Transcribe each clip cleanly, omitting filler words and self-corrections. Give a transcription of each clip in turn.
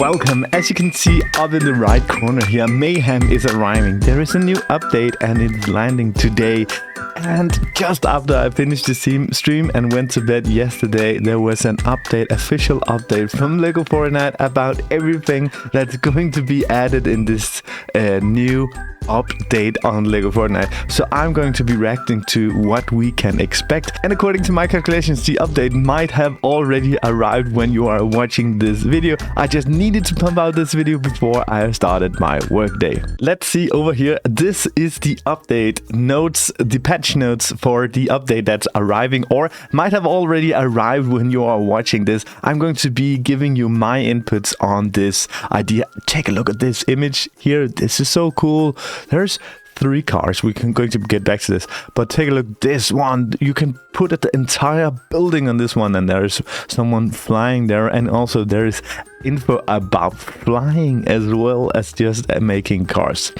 welcome. As you can see up in the right corner here, Mayhem is arriving. There is a new update and it's landing today. And just after I finished the stream and went to bed yesterday, there was an update, official update from LEGO Fortnite about everything that's going to be added in this new update on LEGO Fortnite. So I'm going to be reacting to what we can expect. And according to my calculations, the update might have already arrived when you are watching this video. I just needed to pump out this video before I started my workday. Let's see over here. This is the update notes, the patch notes for the update that's arriving or might have already arrived when you are watching this. I'm going to be giving you my inputs on this idea. Take a look at this image here. This is so cool. There's 3 cars. We're going to get back to this, but take a look. This one, you can put the entire building on this one, and there's someone flying there, and also there is info about flying as well as just making cars.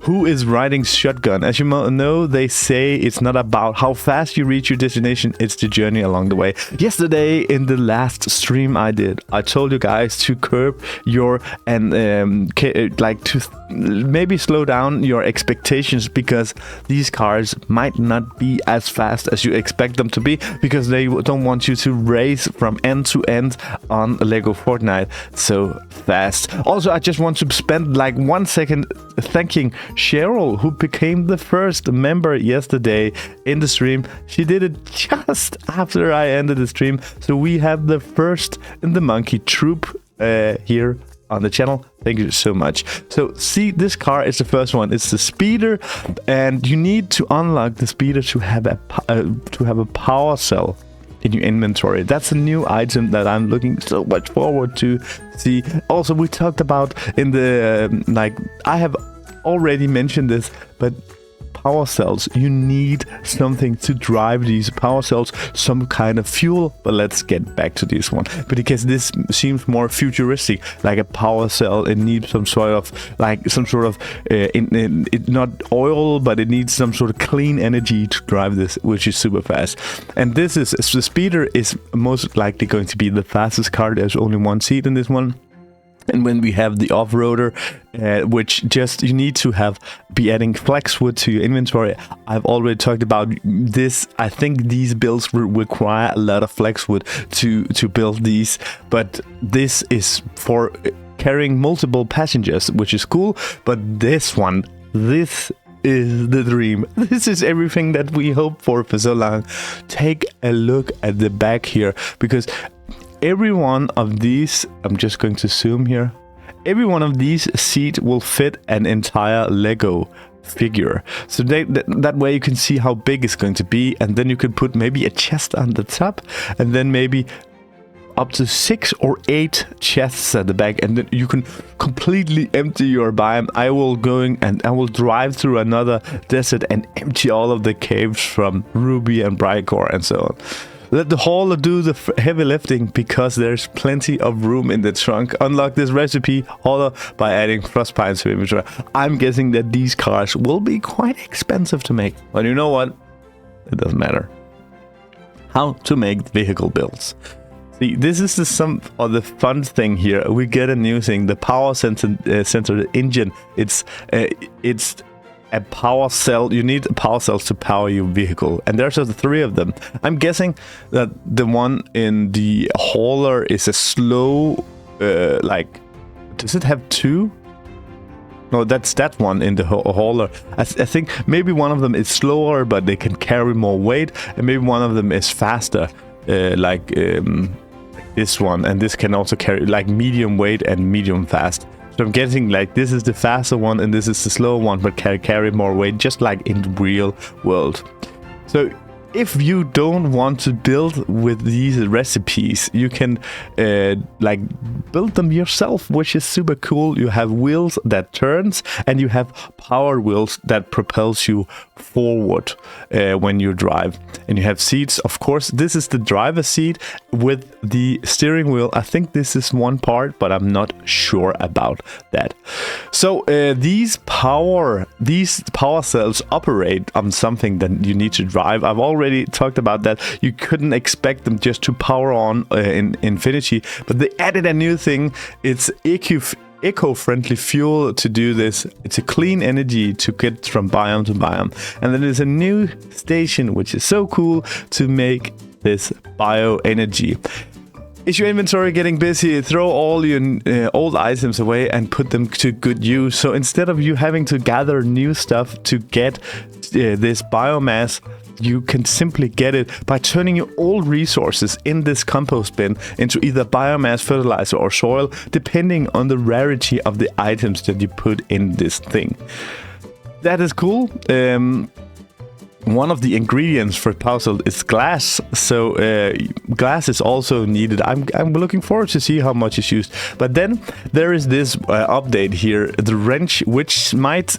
Who is riding shotgun? As you know, they say it's not about how fast you reach your destination, it's the journey along the way. Yesterday in the last stream I told you guys to curb your to maybe slow down your expectations, because these cars might not be as fast as you expect them to be, because they don't want you to race from end to end on LEGO Fortnite so fast. Also, I just want to spend like 1 second thanking Cheryl, who became the first member yesterday in the stream. She did it just after I ended the stream, so we have the first in the monkey troop here on the channel. Thank you so much. So see, this car is the first one. It's the speeder, and you need to unlock the speeder to have a power cell in your inventory. That's a new item that I'm looking so much forward to see. Also, we talked about in the I have already mentioned this, but power cells, you need something to drive these power cells, some kind of fuel. But let's get back to this one, but because this seems more futuristic, like a power cell, it needs some sort of not oil, but it needs some sort of clean energy to drive this, which is super fast. And this is the speeder is most likely going to be the fastest car. There's only 1 seat in this one. And when we have the off-roader, which just you need to be adding flexwood to your inventory. I've already talked about this. I think these builds will require a lot of flexwood to build these, but this is for carrying multiple passengers, which is cool. But this is the dream. This is everything that we hoped for so long. Take a look at the back here, because every one of these, I'm just going to zoom here, every one of these seats will fit an entire Lego figure. So that way you can see how big it's going to be, and then you can put maybe a chest on the top, and then maybe up to 6 or 8 chests at the back, and then you can completely empty your biome. I will drive through another desert and empty all of the caves from Ruby and Brightcore and so on. Let the hauler do the heavy lifting, because there's plenty of room in the trunk. Unlock this recipe hauler by adding frostbite to inventory. I'm guessing that these cars will be quite expensive to make, but you know what? It doesn't matter. How to make vehicle builds. See, this is the fun thing here. We get a new thing, the power center engine. It's a power cell. You need power cells to power your vehicle, and there's just 3 of them. I'm guessing that the one in the hauler is a slow does it have 2? No, that's that one in the hauler. I think maybe one of them is slower, but they can carry more weight, and maybe one of them is faster, like this one, and this can also carry like medium weight and medium fast. So I'm guessing like this is the faster one and this is the slower one, but can carry more weight, just like in the real world. So if you don't want to build with these recipes, you can build them yourself, which is super cool. You have wheels that turns, and you have power wheels that propels you forward when you drive. And you have seats, of course. This is the driver's seat with the steering wheel. I think this is one part, but I'm not sure about that. So these power cells operate on something that you need to drive. I've already already talked about that. You couldn't expect them just to power on in Infinity, but they added a new thing. It's eco-friendly fuel to do this. It's a clean energy to get from biome to biome. And then there's a new station, which is so cool, to make this bioenergy. Is your inventory getting busy? Throw all your old items away and put them to good use. So instead of you having to gather new stuff to get this biomass, you can simply get it by turning your old resources in this compost bin into either biomass, fertilizer, or soil, depending on the rarity of the items that you put in this thing. That is cool. One of the ingredients for puzzle is glass, so glass is also needed. I'm looking forward to see how much is used. But then there is this update here, the wrench, which might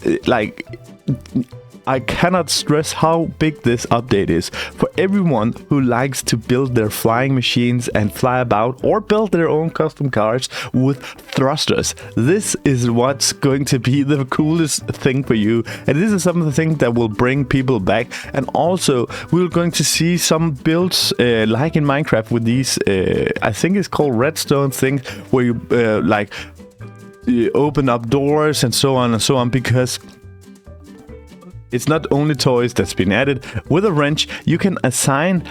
I cannot stress how big this update is for everyone who likes to build their flying machines and fly about, or build their own custom cars with thrusters. This is what's going to be the coolest thing for you, and this is some of the things that will bring people back. And also we're going to see some builds like in Minecraft with these I think it's called redstone things, where you open up doors and so on, because it's not only toys that's been added. With a wrench, you can assign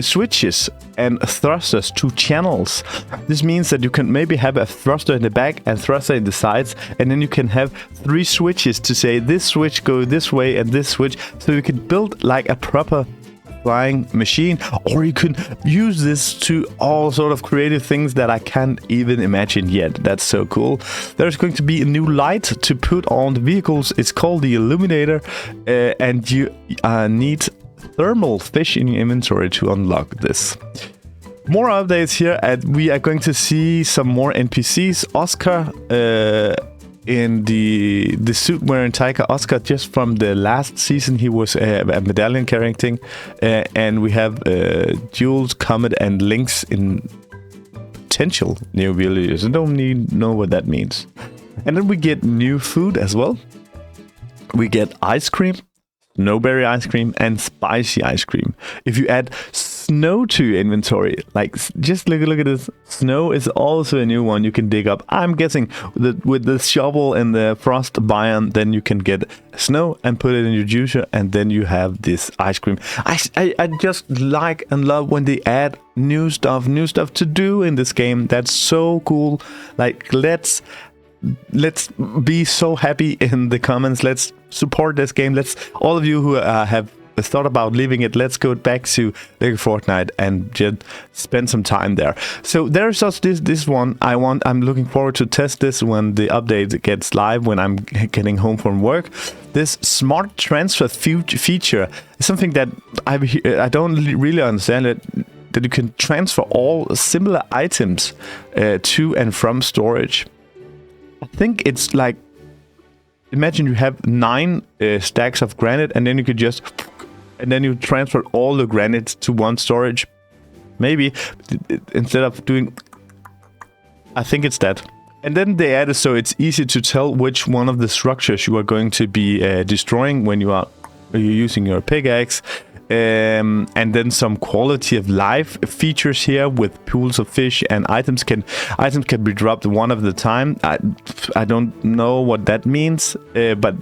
switches and thrusters to channels. This means that you can maybe have a thruster in the back and thruster in the sides, and then you can have 3 switches to say this switch go this way and this switch, so you can build like a proper flying machine. Or you can use this to all sort of creative things that I can't even imagine yet. That's so cool. There's going to be a new light to put on the vehicles. It's called the illuminator, and you need thermal fish in your inventory to unlock this. More updates here, and we are going to see some more NPCs. Oscar in the suit wearing tiger. Oscar, just from the last season, he was a medallion carrying thing, and we have Jules, Comet, and Lynx in potential new villages. I don't know what that means. And then we get new food as well. We get ice cream, snowberry ice cream, and spicy ice cream. If you add snow to your inventory, like just look at this, snow is also a new one you can dig up. I'm guessing that with the shovel and the frost biome, then you can get snow and put it in your juicer, and then you have this ice cream. I just like and love when they add new stuff to do in this game. That's so cool. Like, let's be so happy in the comments. Let's support this game. Let's, all of you who have thought about leaving it, let's go back to Lego Fortnite and just spend some time there. So there's just this one I'm looking forward to test this when the update gets live, when I'm getting home from work. This smart transfer feature is something that I don't really understand it, that you can transfer all similar items to and from storage. I think it's like, imagine you have 9 stacks of granite, and then you could just, and then you transfer all the granite to one storage. Maybe instead of doing, I think it's that. And then they added so it's easy to tell which one of the structures you are going to be destroying when you're using your pickaxe. And then some quality of life features here with pools of fish, and items can be dropped one at a time. I don't know what that means, but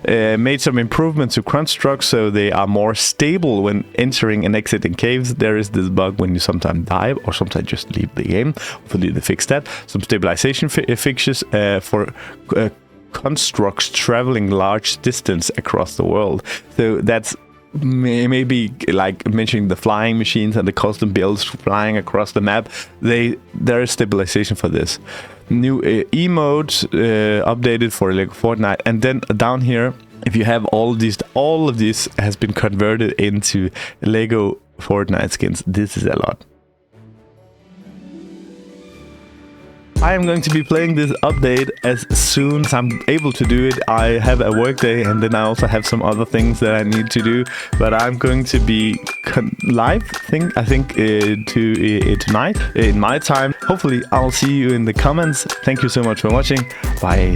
made some improvements to constructs so they are more stable when entering and exiting caves. There is this bug when you sometimes die or sometimes just leave the game. Hopefully they fix that. Some stabilization fixtures for constructs traveling large distance across the world. So that's maybe like mentioning the flying machines and the custom builds flying across the map. There is stabilization for this. New emote updated for Lego Fortnite. And then down here, if you have all of this has been converted into Lego Fortnite skins. This is a lot. I am going to be playing this update as soon as I'm able to do it. I have a work day, and then I also have some other things that I need to do. But I'm going to be live, I think tonight in my time. Hopefully I'll see you in the comments. Thank you so much for watching. Bye.